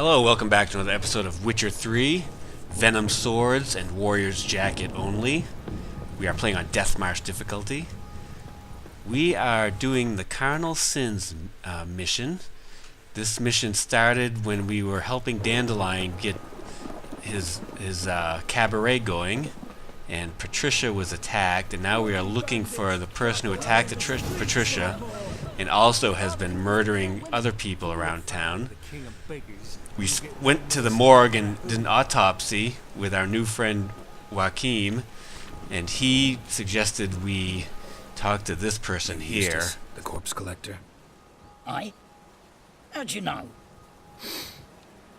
Hello, welcome back to another episode of Witcher 3, Venom Swords and Warrior's Jacket only. We are playing on Deathmarch difficulty. We are doing the Carnal Sins mission. This mission started when we were helping Dandelion get his cabaret going, and Patricia was attacked, and now we are looking for the person who attacked Patricia and also has been murdering other people around town. We went to the morgue and did an autopsy with our new friend Joachim, and he suggested we talk to this person here. Eustace, the corpse collector. Aye? How'd you know?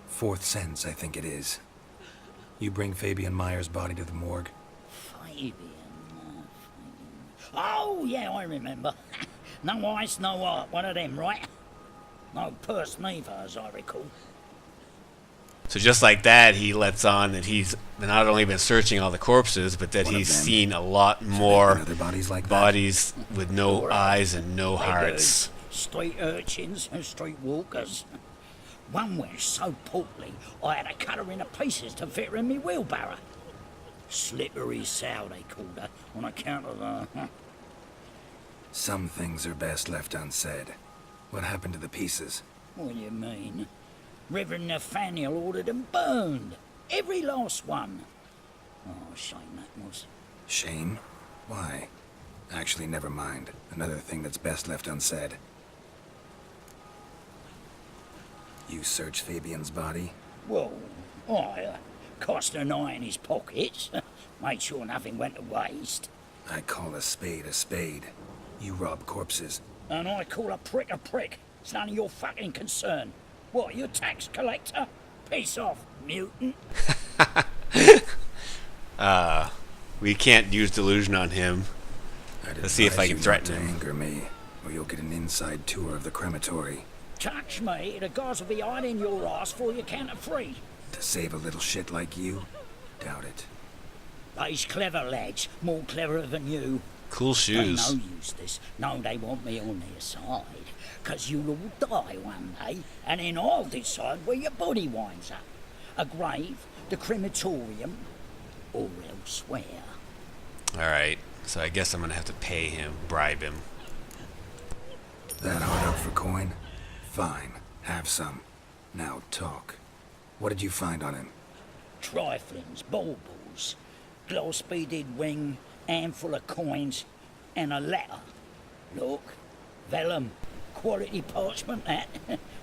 Fourth sense, I think it is. You bring Fabian Meyer's body to the morgue. Fabian. Oh, yeah, I remember. No eyes, no art, one of them, right? No purse neither, as I recall. So just like that, he lets on that he's not only been searching all the corpses, but that he's seen a lot more Other bodies like bodies with no eyes and no hearts. Street urchins and street walkers. One went so portly, I had to cut her into pieces to fit her in me wheelbarrow. Slippery sow, they called her, on account of her. Some things are best left unsaid. What happened to the pieces? What do you mean? Reverend Nathaniel ordered them burned. Every last one. Oh, shame that was. Shame? Why? Actually, never mind. Another thing that's best left unsaid. You searched Fabian's body? Well, I cast an eye in his pockets. Made sure nothing went to waste. I call a spade a spade. You rob corpses. And I call a prick. It's none of your fucking concern. What, you tax collector? Peace off, mutant. We can't use delusion on him. Let's see if I can threaten him. Anger me, or you'll get an inside tour of the crematory. Touch me, the guys will be hiding your ass for you count of free. To save a little shit like you? Doubt it. They's clever lads, more cleverer than you. Cool shoes. They know Eustace. No, they want me on their side. 'Cause you'll all die one day, and then I'll decide where your body winds up. A grave, the crematorium, or elsewhere. Alright, so I guess I'm gonna have to pay him, bribe him. That hard up for coin? Fine, have some. Now talk. What did you find on him? Triflings, baubles, gloss-beaded ring, handful of coins, and a letter. Look, vellum, quality parchment that.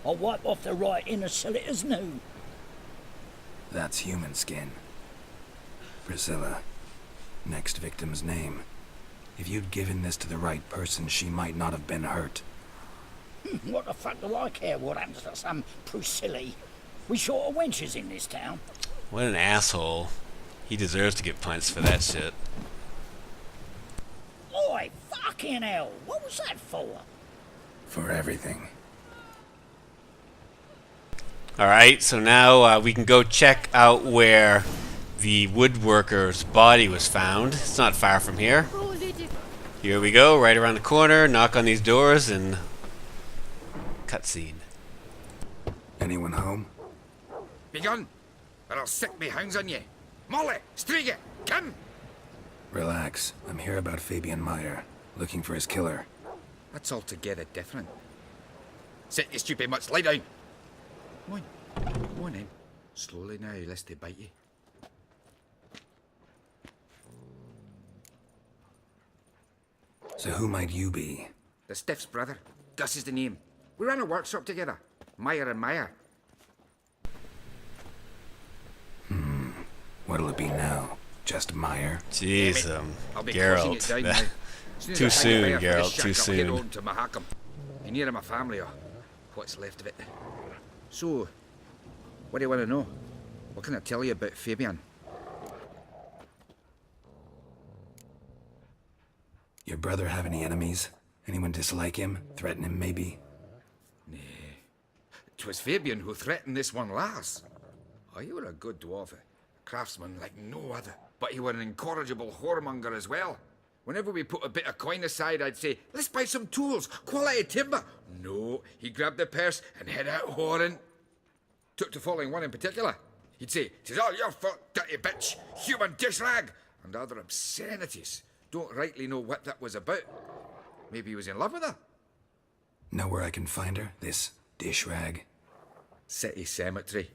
I'll wipe off the writing and sell it as new. That's human skin. Priscilla. Next victim's name. If you'd given this to the right person, she might not have been hurt. What the fuck do I care what happens to some Priscilla? We short of wenches in this town. What an asshole. He deserves to get punched for that shit. Oi, fucking hell, what was that for? For everything. Alright, so now we can go check out where the woodworker's body was found. It's not far from here. Here we go, right around the corner, knock on these doors, and cutscene. Anyone home? Begone, or I'll sick me hounds on you. Molly, Striga, come! Relax. I'm here about Fabian Meyer. Looking for his killer. That's altogether different. Sit, you stupid mutts, lie down. Come on then. Slowly now, lest they bite you. So who might you be? The Stiff's brother. Gus is the name. We ran a workshop together. Meyer and Meyer. What'll it be now? Just Meyer? Jeez, I'll be closing it down now. Geralt. As Too as I soon, hang fire for Geralt, this too shack, I'll head soon. on to Mahakam. And near my family, or what's left of it. So, what do you want to know? What can I tell you about Fabian? Your brother have any enemies? Anyone dislike him? Threaten him, maybe? 'Twas Fabian who threatened this one last. Oh, you were a good dwarf, a craftsman like no other. But you were an incorrigible whoremonger as well. Whenever we put a bit of coin aside, I'd say, let's buy some tools, quality timber. No, he grabbed the purse and head out whoring. took to following one in particular. He'd say, "'Tis all your fault, dirty bitch, human dish rag," and other obscenities. Don't rightly know what that was about. Maybe he was in love with her. Know where I can find her, this dish rag? City cemetery.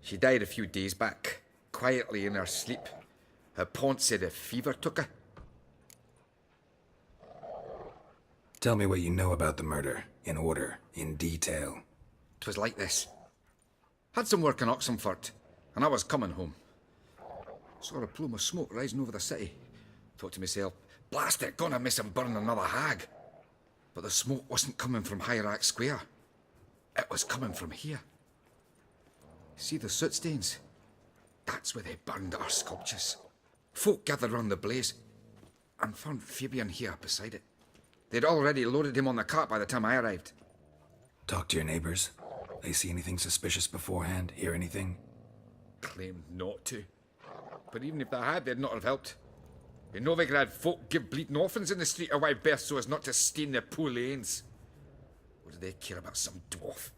She died a few days back, quietly in her sleep. Her pont said a fever took her. Tell me what you know about the murder, in order, in detail. 'Twas like this. Had some work in Oxenford, and I was coming home. Saw a plume of smoke rising over the city. Thought to myself, blast it, gonna miss him burn another hag. But the smoke wasn't coming from Hierarch Square. It was coming from here. See the soot stains? That's where they burned our sculptures. Folk gathered round the blaze, and found Fabian here beside it. They'd already loaded him on the cart by the time I arrived. Talk to your neighbors. They see anything suspicious beforehand? Hear anything? Claimed not to. But even if they had, they'd not have helped. In Novigrad, folk give bleeding orphans in the street a wide berth so as not to stain their poor lanes. What do they care about some dwarf?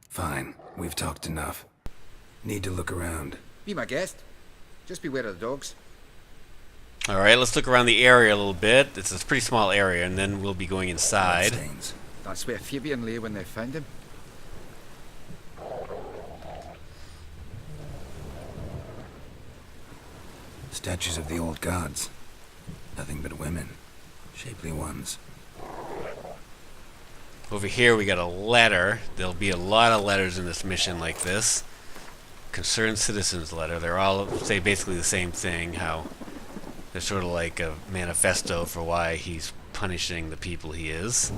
Fine, we've talked enough. Need to look around. Be my guest. Just beware of the dogs. Alright, let's look around the area a little bit. It's a pretty small area, and then we'll be going inside. Bloodstains. That's where Fabian lay when they found him. Statues of the old gods. Nothing but women. Shapely ones. Over here we got a letter. There'll be a lot of letters in this mission like this. Concerned Citizens letter. They're all say basically the same thing, how they're sort of like a manifesto for why he's punishing the people he is.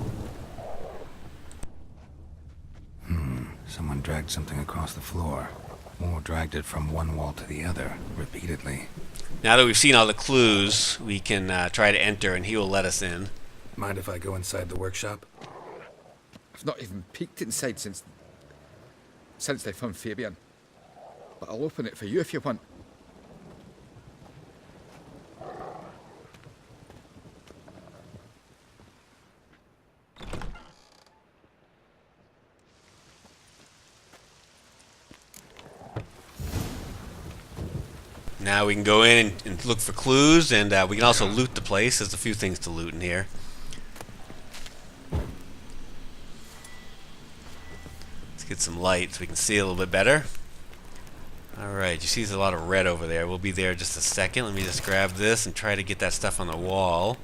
Someone dragged something across the floor. Or dragged it from one wall to the other, repeatedly. Now that we've seen all the clues, we can try to enter and he will let us in. Mind if I go inside the workshop? I've not even peeked inside since they found Fabian. But I'll open it for you if you want. Now we can go in and look for clues, and we can also loot the place. There's a few things to loot in here. Let's get some light so we can see a little bit better. Alright, you see there's a lot of red over there. We'll be there in just a second. Let me just grab this and try to get that stuff on the wall.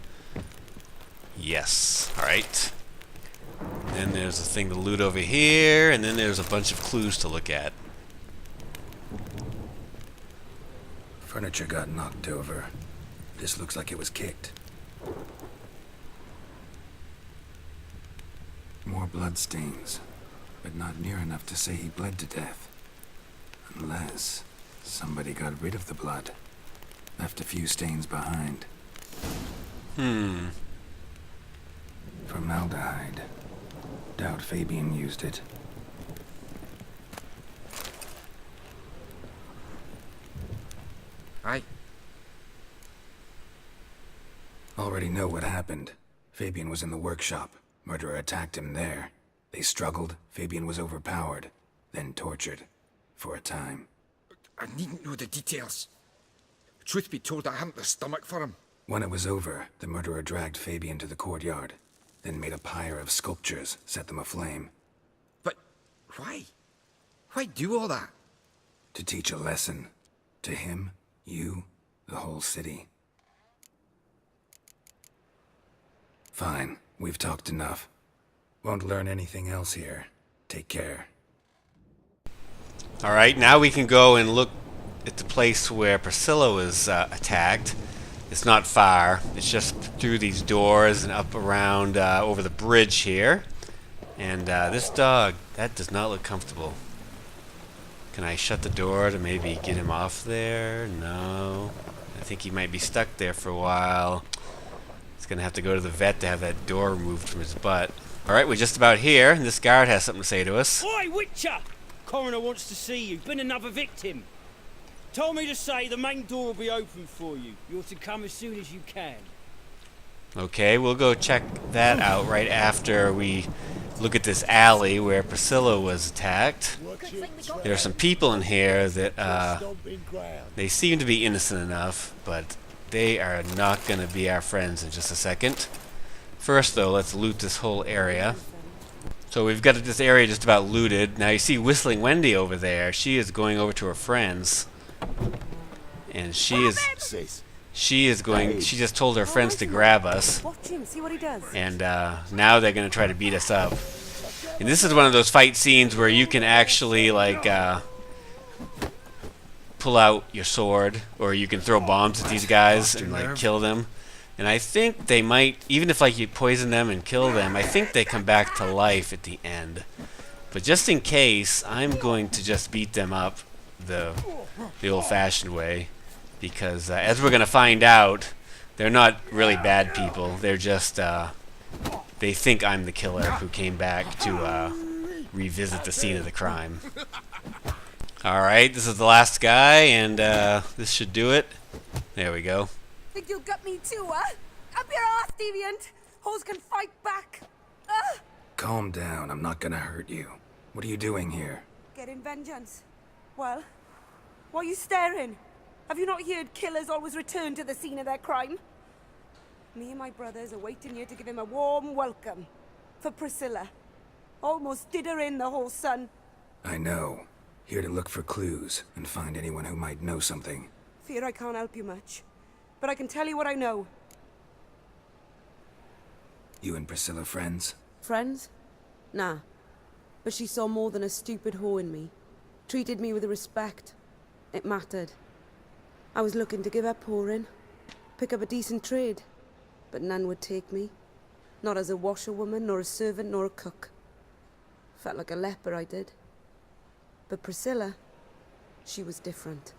Yes. Alright. Then there's a thing to loot over here, and then there's a bunch of clues to look at. Furniture got knocked over. This looks like it was kicked. More bloodstains, but not near enough to say he bled to death. Unless somebody got rid of the blood. Left a few stains behind. Formaldehyde. Doubt Fabian used it. Aye. Already know what happened. Fabian was in the workshop. Murderer attacked him there. They struggled. Fabian was overpowered. Then tortured. For a time. I needn't know the details. Truth be told, I hadn't the stomach for him. When it was over, the murderer dragged Fabian to the courtyard. Then made a pyre of sculptures, set them aflame. But why? Why do all that? To teach a lesson. To him, you, the whole city. Fine, we've talked enough. Won't learn anything else here. Take care. Alright, now we can go and look at the place where Priscilla was attacked. It's not far. It's just through these doors and up around over the bridge here. And this dog, that does not look comfortable. Can I shut the door to maybe get him off there? No. I think he might be stuck there for a while. He's going to have to go to the vet to have that door removed from his butt. Alright, we're just about here. This guard has something to say to us. Oi, Witcher! Coroner wants to see you. Been another victim. Told me to say the main door will be open for you. You're to come as soon as you can. Okay, we'll go check that out right after we look at this alley where Priscilla was attacked. There are some people in here that they seem to be innocent enough, but they are not going to be our friends in just a second. First, though, let's loot this whole area. So we've got this area just about looted. Now you see Whistling Wendy over there. She is going over to her friends, and she just told her friends to grab us. Watch him, see what he does. And now they're going to try to beat us up. And this is one of those fight scenes where you can actually, like, pull out your sword, or you can throw bombs at these guys and, like, kill them. And I think they might, even if, like, you poison them and kill them, I think they come back to life at the end. But just in case, I'm going to just beat them up the old-fashioned way. Because, as we're going to find out, they're not really bad people. They're just, they think I'm the killer who came back to revisit the scene of the crime. Alright, this is the last guy, and this should do it. There we go. Think you'll get me too, huh? Up your ass, deviant! Hoes can fight back! Calm down, I'm not gonna hurt you. What are you doing here? Getting vengeance. Well, why are you staring? Have you not heard killers always return to the scene of their crime? Me and my brothers are waiting here to give him a warm welcome. For Priscilla. Almost did her in, the whole son. I know. Here to look for clues and find anyone who might know something. Fear I can't help you much. But I can tell you what I know. You and Priscilla friends? Friends? Nah. But she saw more than a stupid whore in me. Treated me with respect. It mattered. I was looking to give up whoring. Pick up a decent trade. But none would take me. Not as a washerwoman, nor a servant, nor a cook. Felt like a leper, I did. But Priscilla, she was different.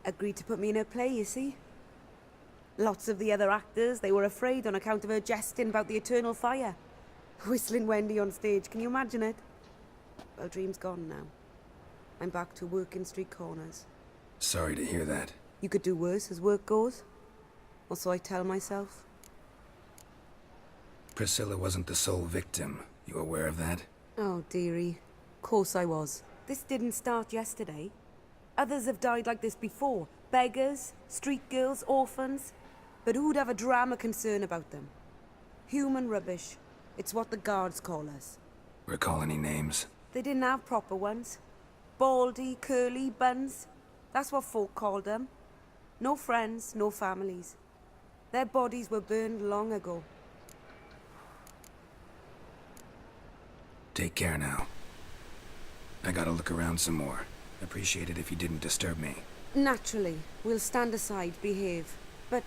Agreed to put me in her play, you see? Lots of the other actors, they were afraid on account of her jesting about the eternal fire. Whistling Wendy on stage, can you imagine it? Well, dream's gone now. I'm back to working street corners. Sorry to hear that. You could do worse as work goes. Or so I tell myself. Priscilla wasn't the sole victim. You aware of that? Oh, dearie. Course I was. This didn't start yesterday. Others have died like this before. Beggars, street girls, orphans. But who'd have a drama concern about them? Human rubbish. It's what the guards call us. Recall any names? They didn't have proper ones. Baldy, curly, buns. That's what folk called them. No friends, no families. Their bodies were burned long ago. Take care now. I gotta look around some more. Appreciate it if you didn't disturb me. Naturally. We'll stand aside, behave. But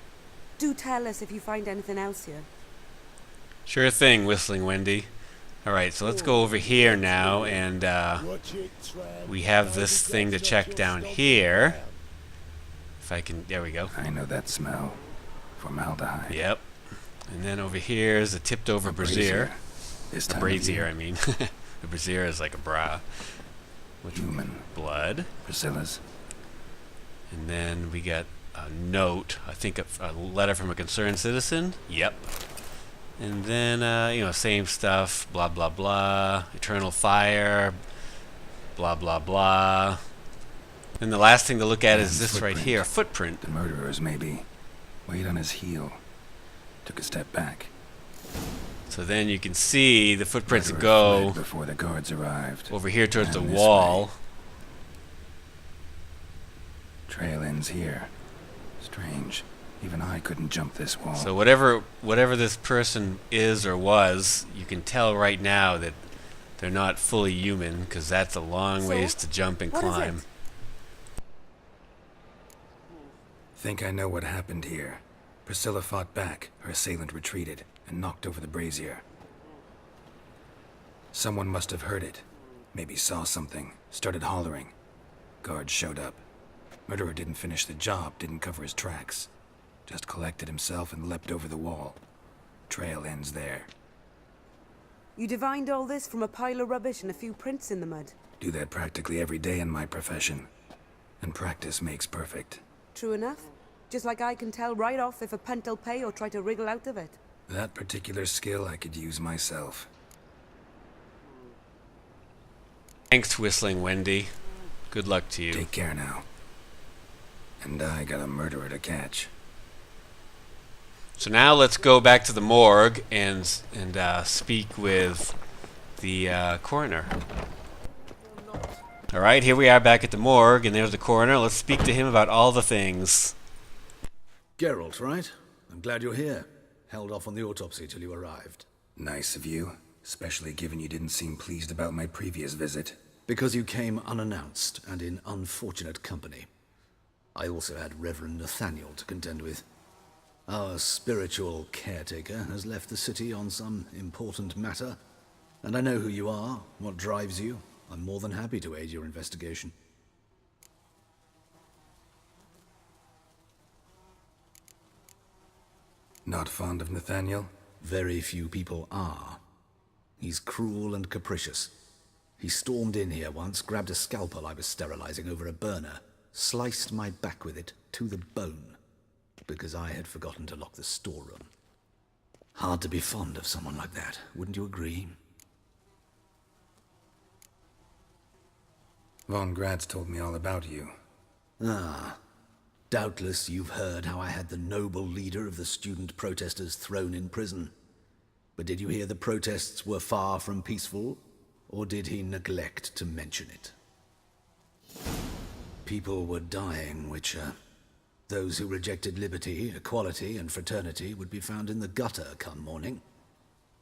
do tell us if you find anything else here. Sure thing, Whistling Wendy. Alright, so let's go over here now, and we have this thing to check down here. If I can, there we go. I know that smell. Formaldehyde. Yep. And then over here is a tipped over brazier. This The time of brazier, year. I mean. The brazier is like a bra. With Human. blood. Priscilla's. And then we got a note, I think a letter from a concerned citizen. Yep. And then, same stuff, blah, blah, blah, eternal fire, blah, blah, blah. And the last thing to look at is this right here, a footprint. The murderer's maybe weighed on his heel. Took a step back. So then you can see the footprints Murderer go fled before the guards arrived. over here towards the And this wall. way. Trail ends here. Strange. Even I couldn't jump this wall. So whatever this person is or was, you can tell right now that they're not fully human, because that's a long So, ways to jump and what is climb. it? Think I know what happened here. Priscilla fought back, her assailant retreated, and knocked over the brazier. Someone must have heard it. Maybe saw something, started hollering. Guards showed up. Murderer didn't finish the job, didn't cover his tracks. Just collected himself and leapt over the wall. Trail ends there. You divined all this from a pile of rubbish and a few prints in the mud. Do that practically every day in my profession. And practice makes perfect. True enough. Just like I can tell right off if a punt'll pay or try to wriggle out of it. That particular skill I could use myself. Thanks, Whistling Wendy. Good luck to you. Take care now. And I got a murderer to catch. So now let's go back to the morgue and speak with the coroner. All right, here we are back at the morgue, and there's the coroner. Let's speak to him about all the things. Geralt, right? I'm glad you're here. Held off on the autopsy till you arrived. Nice of you, especially given you didn't seem pleased about my previous visit. Because you came unannounced and in unfortunate company. I also had Reverend Nathaniel to contend with. Our spiritual caretaker has left the city on some important matter, and I know who you are, what drives you. I'm more than happy to aid your investigation. Not fond of Nathaniel? Very few people are. He's cruel and capricious. He stormed in here once, grabbed a scalpel I was sterilizing over a burner, sliced my back with it to the bone, because I had forgotten to lock the storeroom. Hard to be fond of someone like that, wouldn't you agree? Von Gratz told me all about you. Ah. Doubtless you've heard how I had the noble leader of the student protesters thrown in prison. But did you hear the protests were far from peaceful? Or did he neglect to mention it? People were dying, Witcher. Those who rejected liberty, equality, and fraternity would be found in the gutter come morning.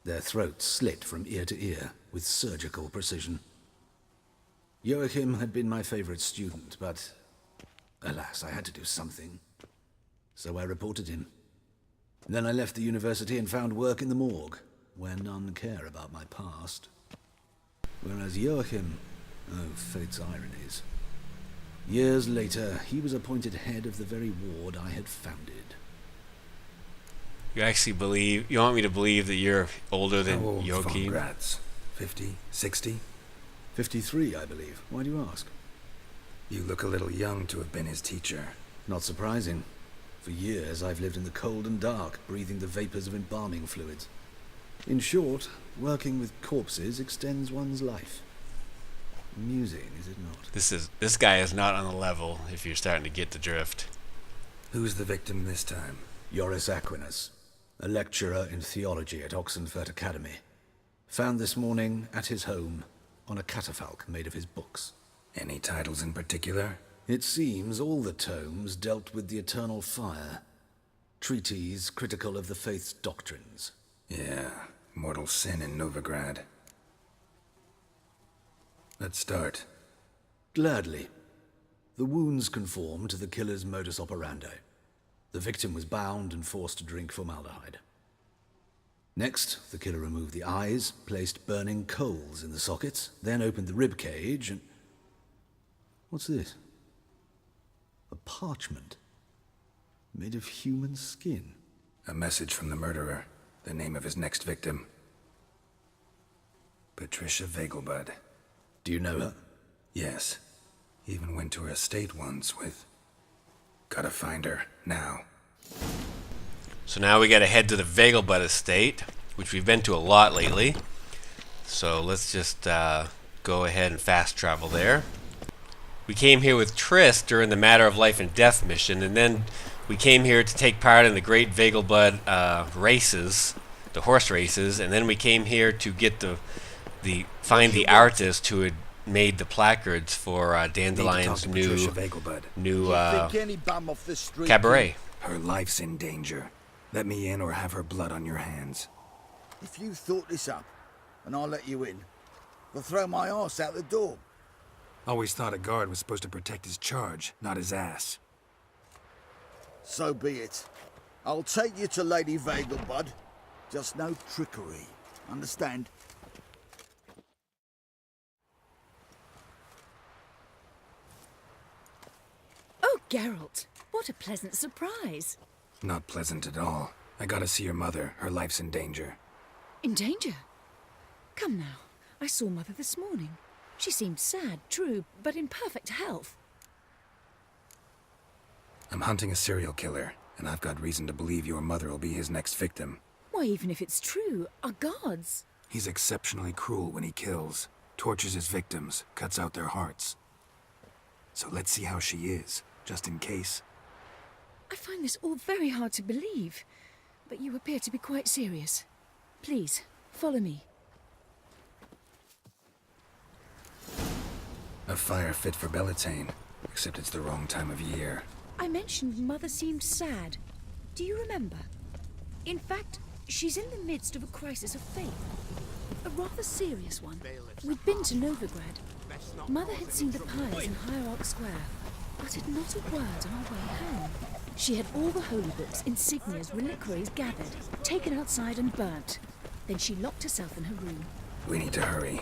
Their throats slit from ear to ear with surgical precision. Joachim had been my favorite student, but alas, I had to do something. So I reported him. Then I left the university and found work in the morgue, where none care about my past. Whereas Joachim, oh, fate's ironies. Years later, he was appointed head of the very ward I had founded. You actually believe, you want me to believe that you're older than How old's Von Joachim? Gratz? 50? 60? 53, I believe. Why do you ask? You look a little young to have been his teacher. Not surprising. For years, I've lived in the cold and dark, breathing the vapors of embalming fluids. In short, working with corpses extends one's life. Amusing, is it not? This guy is not on the level, if you're starting to get the drift. Who's the victim this time? Joris Aquinas, a lecturer in theology at Oxenfurt Academy. Found this morning at his home on a catafalque made of his books. Any titles in particular? It seems all the tomes dealt with the eternal fire. Treatises critical of the faith's doctrines. Yeah, mortal sin in Novigrad. Let's start. Gladly. The wounds conform to the killer's modus operandi. The victim was bound and forced to drink formaldehyde. Next, the killer removed the eyes, placed burning coals in the sockets, then opened the rib cage and... What's this? A parchment. Made of human skin. A message from the murderer. The name of his next victim. Patricia Vegelbud. Do you know her? Yes. Even went to her estate once with... Gotta find her, now. So now we gotta head to the Vegelbud estate, which we've been to a lot lately. So let's just go ahead and fast travel there. We came here with Triss during the Matter of Life and Death mission, and then we came here to take part in the Great Vegelbud races, the horse races, and then we came here to get find the artist who had made the placards for Dandelion's new cabaret. Her life's in danger. Let me in or have her blood on your hands. If you thought this up, and I'll let you in, I'll throw my arse out the door. Always thought a guard was supposed to protect his charge, not his ass. So be it. I'll take you to Lady Vegelbud. Just no trickery. Understand? Oh, Geralt, what a pleasant surprise. Not pleasant at all. I gotta see your mother. Her life's in danger. In danger? Come now, I saw Mother this morning. She seemed sad, true, but in perfect health. I'm hunting a serial killer, and I've got reason to believe your mother will be his next victim. Why, even if it's true, our gods. He's exceptionally cruel when he kills, tortures his victims, cuts out their hearts. So let's see how she is, just in case. I find this all very hard to believe, but you appear to be quite serious. Please, follow me. A fire fit for Bellatane, except it's the wrong time of year. I mentioned Mother seemed sad. Do you remember? In fact, she's in the midst of a crisis of faith. A rather serious one. We'd been to Novigrad. Mother had seen the piles in Hierarch Square, uttered not a word on our way home. She had all the holy books, insignias, reliquaries gathered, taken outside and burnt. Then she locked herself in her room. We need to hurry.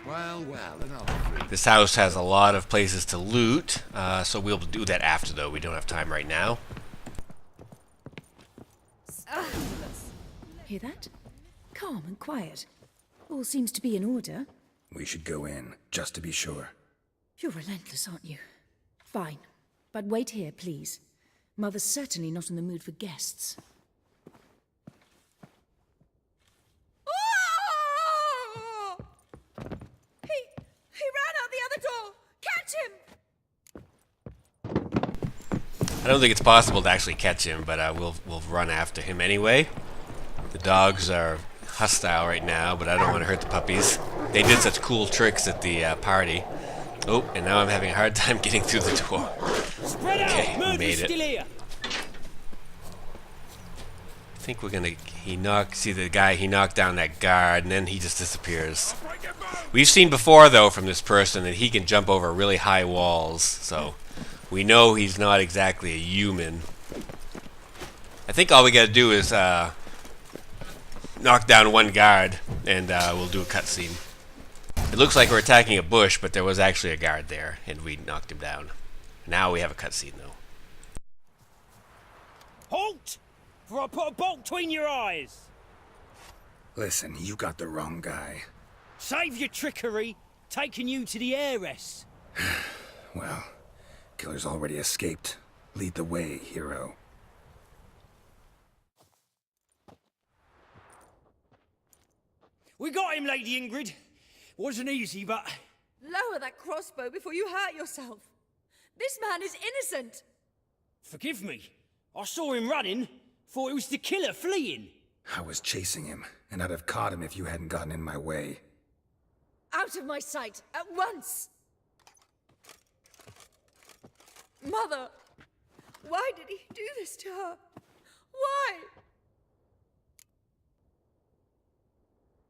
Well, and I'll... This house has a lot of places to loot, so we'll do that after, though. We don't have time right now. Hear that? Calm and quiet. All seems to be in order. We should go in, just to be sure. You're relentless, aren't you? Fine. But wait here, please. Mother's certainly not in the mood for guests. He ran out the other door! Catch him! I don't think it's possible to actually catch him, but we'll run after him anyway. The dogs are hostile right now, but I don't want to hurt the puppies. They did such cool tricks at the party. Oh, and now I'm having a hard time getting through the door. Spread Okay, out! we Murder's made it. still here! I think we're gonna... See the guy, he knocked down that guard, and then he just disappears. We've seen before, though, from this person that he can jump over really high walls, so we know he's not exactly a human. I think all we gotta do is knock down one guard, and we'll do a cutscene. It looks like we're attacking a bush, but there was actually a guard there, and we knocked him down. Now we have a cutscene, though. Halt! For I put a bolt between your eyes! Listen, you got the wrong guy. Save your trickery, taking you to the heiress. Well, killer's already escaped. Lead the way, hero. We got him, Lady Ingrid. Wasn't easy, but... Lower that crossbow before you hurt yourself. This man is innocent. Forgive me. I saw him running. Thought it was the killer fleeing. I was chasing him, and I'd have caught him if you hadn't gotten in my way. Out of my sight, at once! Mother! Why did he do this to her? Why?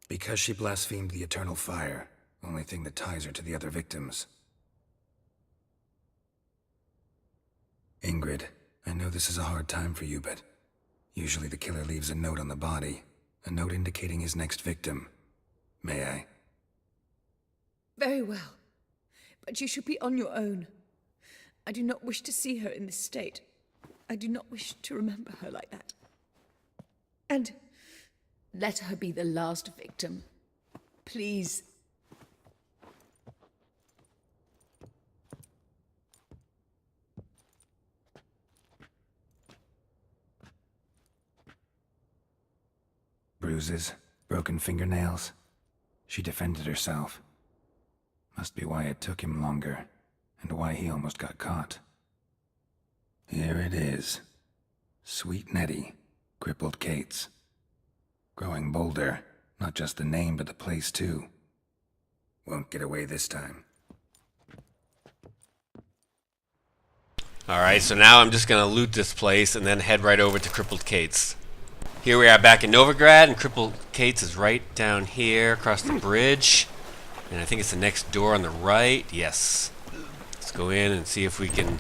Because she blasphemed the eternal fire. Only thing that ties her to the other victims. Ingrid, I know this is a hard time for you, but usually the killer leaves a note on the body. A note indicating his next victim. May I? Very well. But you should be on your own. I do not wish to see her in this state. I do not wish to remember her like that. And let her be the last victim. Please. Bruises, broken fingernails. She defended herself. Must be why it took him longer, and why he almost got caught. Here it is. Sweet Nettie, crippled Kate's. Growing bolder, not just the name but the place too. Won't get away this time. Alright, so now I'm just gonna loot this place and then head right over to Crippled Kate's. Here we are back in Novigrad, and Crippled Kate's is right down here across the bridge. And I think it's the next door on the right. Yes. Let's go in and see if we can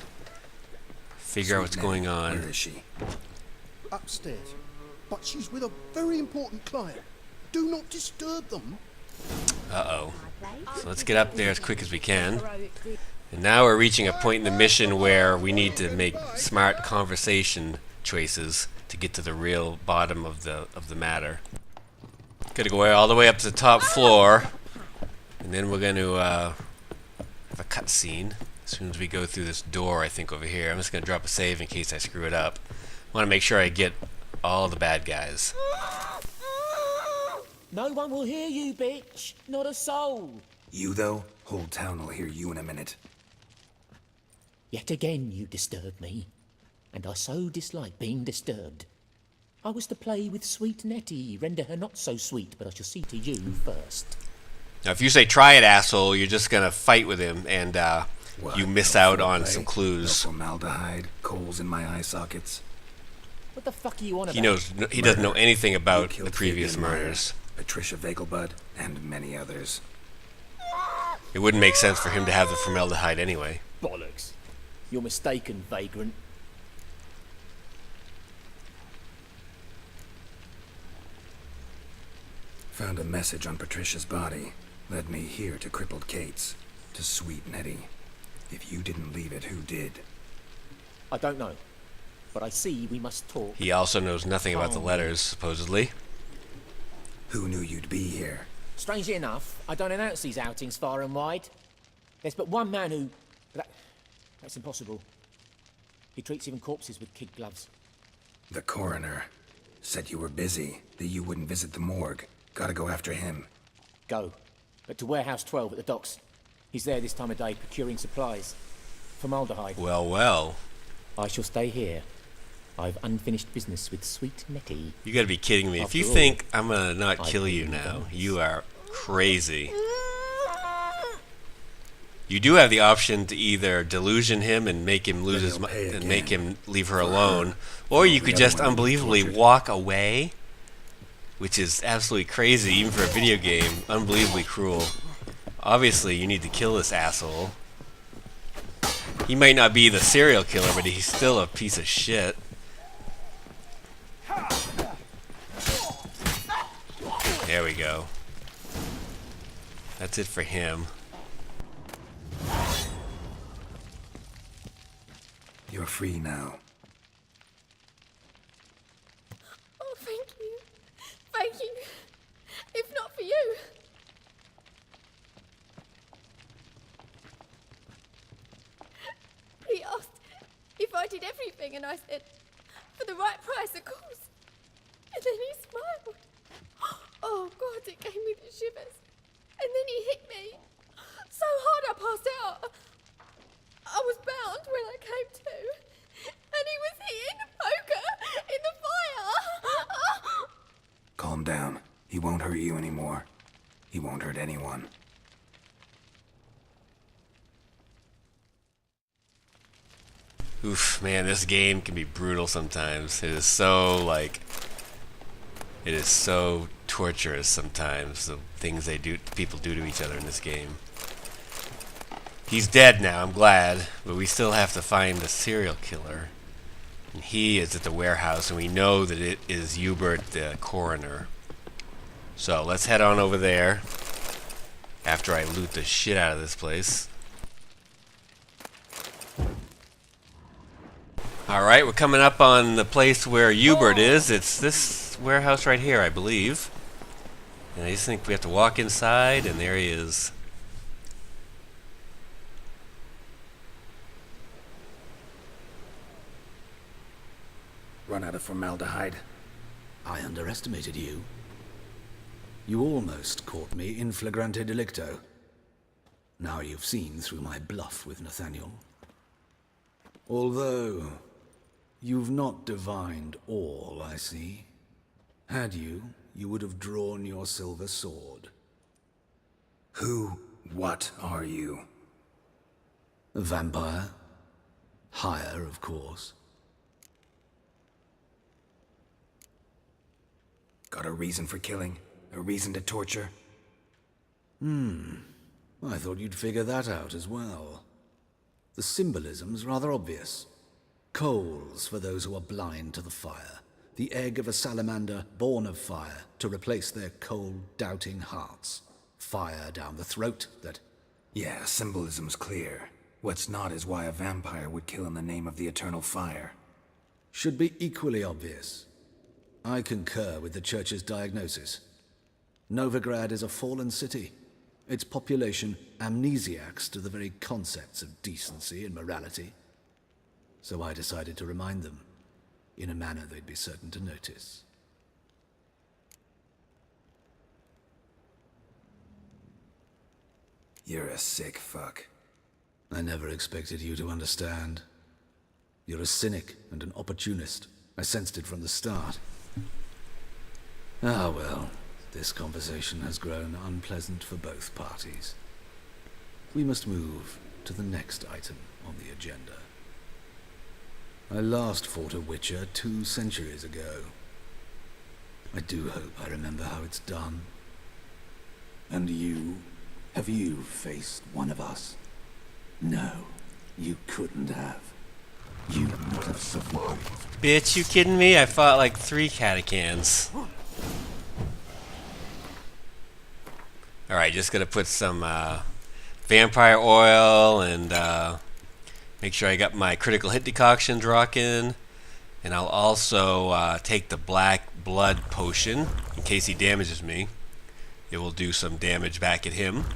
figure out what's going on. Where is she? Upstairs. But she's with a very important client. Do not disturb them. Uh-oh. So let's get up there as quick as we can. And now we're reaching a point in the mission where we need to make smart conversation choices to get to the real bottom of the matter. Gotta go all the way up to the top floor, and then we're going to have a cutscene as soon as we go through this door, I think, over here. I'm just going to drop a save in case I screw it up. Want to make sure I get all the bad guys. No one will hear you, bitch. Not a soul. You, though? Whole town will hear you in a minute. Yet again you disturb me, and I so dislike being disturbed. I was to play with sweet Nettie, render her not so sweet, but I shall see to you first. Now, if you say try it, asshole, you're just gonna fight with him, and you miss out on some No clues. formaldehyde, coals in my eye sockets. What the fuck are you on about? He doesn't know anything about You the killed previous Fabian Meyer, murders. Patricia Vegelbud, and many others. It wouldn't make sense for him to have the formaldehyde anyway. Bollocks. You're mistaken, vagrant. Found a message on Patricia's body. Led me here to crippled Kate's. To sweet Nettie. If you didn't leave it, who did? I don't know, but I see we must talk. He also knows nothing about the letters, supposedly. Who knew you'd be here? Strangely enough, I don't announce these outings far and wide. There's but one man who... That's impossible. He treats even corpses with kid gloves. The coroner. Said you were busy, that you wouldn't visit the morgue. Gotta go after him. Go. But to Warehouse 12 at the docks. He's there this time of day procuring supplies. Formaldehyde. Well, well. I shall stay here. I've unfinished business with sweet Nettie. You gotta be kidding me. If you think I'm gonna not kill you now, you are crazy. You do have the option to either delusion him and make him lose his mind and make him leave her alone, or you could just unbelievably walk away, which is absolutely crazy even for a video game. Unbelievably cruel. Obviously, you need to kill this asshole. He might not be the serial killer, but he's still a piece of shit. There we go. That's it for him. You're free now. Oh, thank you. Thank you. If not for you. He asked if I did everything, and I said, for the right price, of course. And then he smiled. Oh, God, it gave me the shivers. And then he hit me. So hard I passed out. I was bound when I came to. And he was hitting the poker in the fire. Calm down. He won't hurt you anymore. He won't hurt anyone. Oof, man, this game can be brutal sometimes. It is so, like... It is so torturous sometimes, the things people do to each other in this game. He's dead now, I'm glad, but we still have to find the serial killer. And he is at the warehouse, and we know that it is Hubert, the coroner. So let's head on over there after I loot the shit out of this place. Alright, we're coming up on the place where Hubert is. It's this warehouse right here, I believe. And I just think we have to walk inside, and there he is. Run out of formaldehyde. I underestimated you. You almost caught me in flagrante delicto. Now you've seen through my bluff with Nathaniel. Although, you've not divined all, I see. Had you, you would have drawn your silver sword. What are you? A vampire. Higher, of course. Got a reason for killing? A reason to torture? I thought you'd figure that out as well. The symbolism's rather obvious. Coals for those who are blind to the fire. The egg of a salamander born of fire to replace their cold, doubting hearts. Fire down the throat that... Yeah, symbolism's clear. What's not is why a vampire would kill in the name of the eternal fire. Should be equally obvious. I concur with the Church's diagnosis. Novigrad is a fallen city. Its population amnesiacs to the very concepts of decency and morality. So I decided to remind them. in a manner they'd be certain to notice. You're a sick fuck. I never expected you to understand. You're a cynic and an opportunist. I sensed it from the start. Ah, well, this conversation has grown unpleasant for both parties. We must move to the next item on the agenda. I last fought a Witcher 2 centuries ago. I do hope I remember how it's done. And you? Have you faced one of us? No, you couldn't have. You would not have survived. Bitch, you kidding me? I fought like 3 catechans. Alright, just gonna put some vampire oil and make sure I got my critical hit decoctions rocking. And I'll also take the black blood potion in case he damages me. It will do some damage back at him.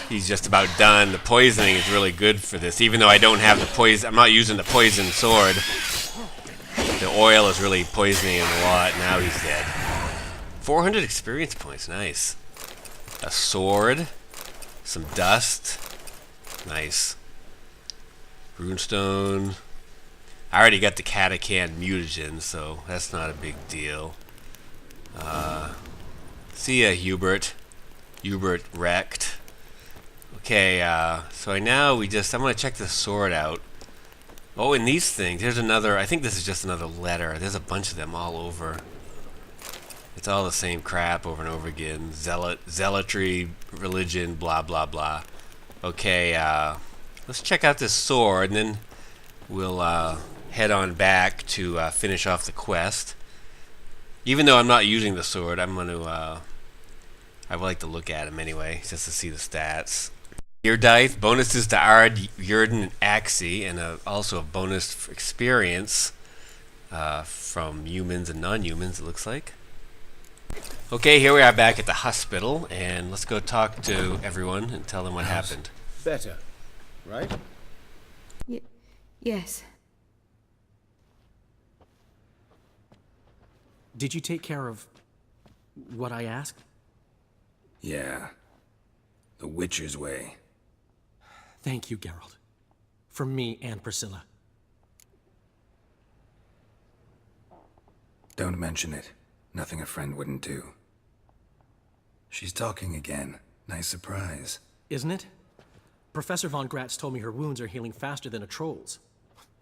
He's just about done. The poisoning is really good for this, even though I don't have the poison. I'm not using the poison sword. The oil is really poisoning him a lot. Now he's dead. 400 experience points. Nice. A sword. Some dust. Nice. Runestone. I already got the Catacan mutagen, so that's not a big deal. See ya, Hubert. Hubert wrecked. Okay, so I'm gonna check the sword out. Oh, and these things, there's another, I think this is just another letter. There's a bunch of them all over. It's all the same crap over and over again. Zealotry, religion, blah, blah, blah. Okay, let's check out this sword, and then we'll head on back to finish off the quest. Even though I'm not using the sword, I would like to look at him anyway, just to see the stats. Gear dice, bonuses to Ard, Yurden, and Axie, and also a bonus for experience from humans and non-humans, it looks like. Okay, here we are back at the hospital, and let's go talk to everyone and tell them what happened. Better, right? Yes. Did you take care of what I asked? Yeah. The Witcher's way. Thank you, Geralt. From me and Priscilla. Don't mention it. Nothing a friend wouldn't do. She's talking again. Nice surprise. Isn't it? Professor von Gratz told me her wounds are healing faster than a troll's.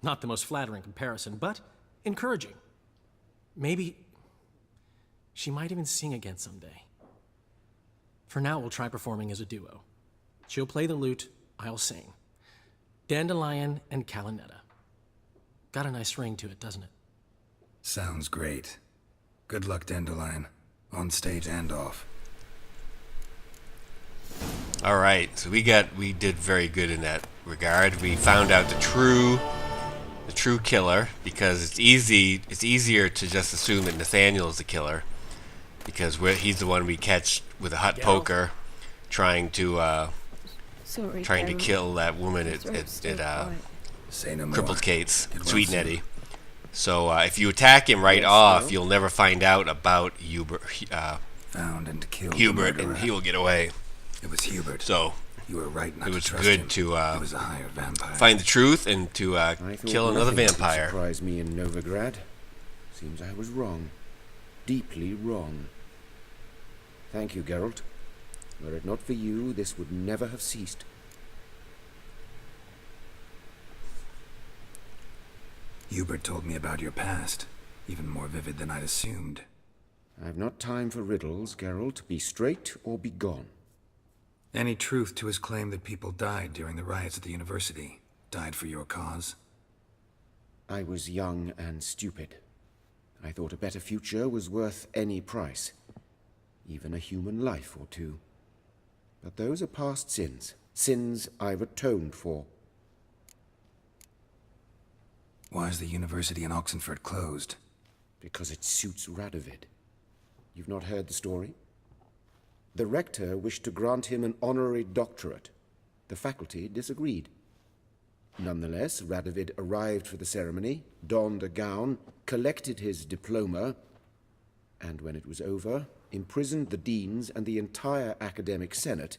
Not the most flattering comparison, but encouraging. Maybe she might even sing again someday. For now, we'll try performing as a duo. She'll play the lute, I'll sing. Dandelion and Calinetta. Got a nice ring to it, doesn't it? Sounds great. Good luck, Dandelion. On stage and off. Alright, so we did very good in that regard. We found out the true killer, because it's easier to just assume that Nathaniel is the killer, because he's the one we catch with a hot poker trying to kill that woman at Crippled Kate's, Sweet Nettie. So if you attack him right off, you'll never find out about Hubert. Found and killed Hubert, and he will get away. It was Hubert. So you were right not it was to trust good him. to He was a higher vampire. find the truth and to kill another vampire. Surprised me in Novigrad. Seems I was wrong. Deeply wrong. Thank you, Geralt. Were it not for you, this would never have ceased. Hubert told me about your past, even more vivid than I'd assumed. I've not time for riddles, Geralt. Be straight or be gone. Any truth to his claim that people died during the riots at the university? Died for your cause? I was young and stupid. I thought a better future was worth any price. Even a human life or two. But those are past sins. Sins I've atoned for. Why is the university in Oxenford closed? Because it suits Radovid. You've not heard the story? The rector wished to grant him an honorary doctorate. The faculty disagreed. Nonetheless, Radovid arrived for the ceremony, donned a gown, collected his diploma, and when it was over, imprisoned the deans and the entire academic senate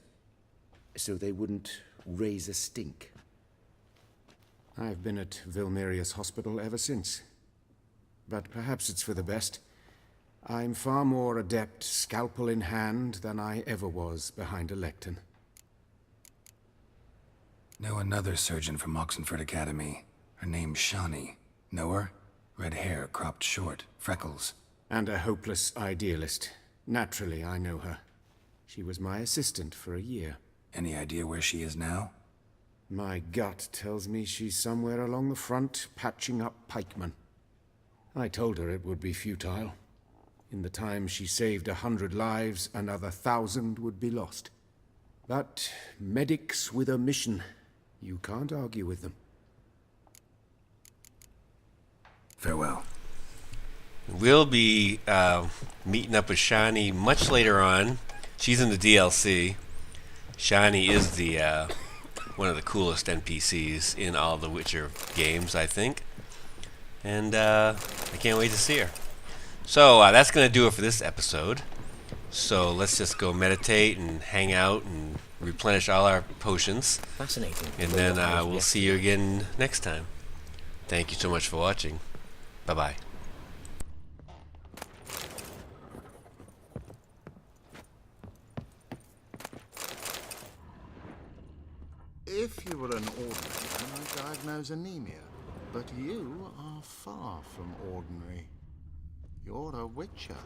so they wouldn't raise a stink. I've been at Vilmerius Hospital ever since. But perhaps it's for the best. I'm far more adept, scalpel in hand, than I ever was behind a lectern. Know another surgeon from Oxenford Academy. Her name's Shani. Know her? Red hair, cropped short, freckles. And a hopeless idealist. Naturally, I know her. She was my assistant for a year. Any idea where she is now? My gut tells me she's somewhere along the front, patching up pikemen. I told her it would be futile. In the time she saved 100 lives, another 1,000 would be lost. But medics with a mission, you can't argue with them. Farewell. We'll be meeting up with Shani much later on. She's in the DLC. Shani is the one of the coolest NPCs in all the Witcher games, I think. And I can't wait to see her. So that's going to do it for this episode. So let's just go meditate and hang out and replenish all our potions. Fascinating. And then we'll see you again next time. Thank you so much for watching. Bye-bye. If you were an ordinary man, I'd diagnose anemia. But you are far from ordinary. You're a witcher.